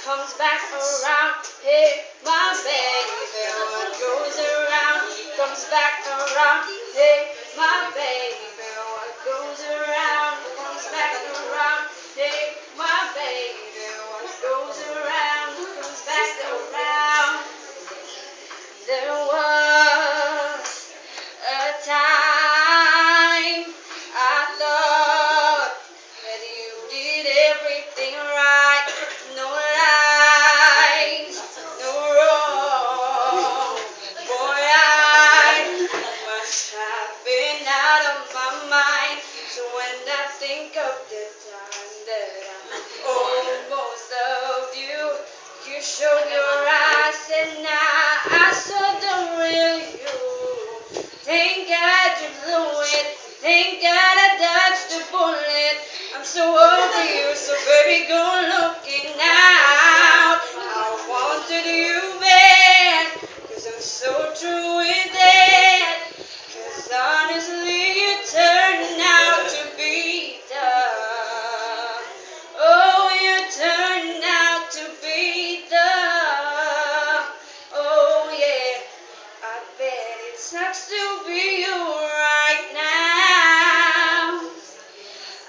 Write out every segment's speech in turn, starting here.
comes back around. Hey, my baby, what goes around comes back around. Hey, my baby, what goes around comes back around. Hey, my baby, what goes around comes back around. There was a time I thought that you did everything right. No lies, no wrong. Boy, I must have been out of my mind. So when I think of the time that I almost loved you, you showed your eyes and I saw the real you. Thank God you blew it. Thank God I dodged the bullet. I'm so over you, so baby, go looking out. I wanted you bad, 'cause I'm so true with it. 'Cause honestly, you turned out to be the. Oh, you turned out to be the. Oh, yeah. I bet it sucks to be you right now.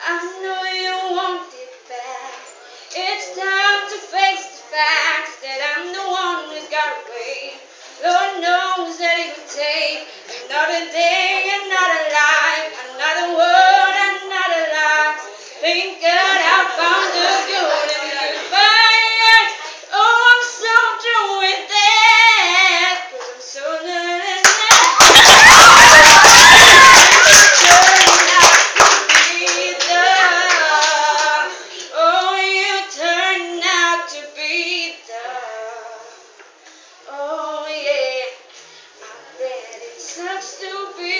I know you want it back. It's time to face the facts that I'm the one who's got away. Lord knows that it would take another day, another life, another word, another lie. Thank God I found the good in the bad. Oh, I'm so through with that. 'Cause I'm so Oh, you turned out to be the. Oh, yeah. I bet it sucks to be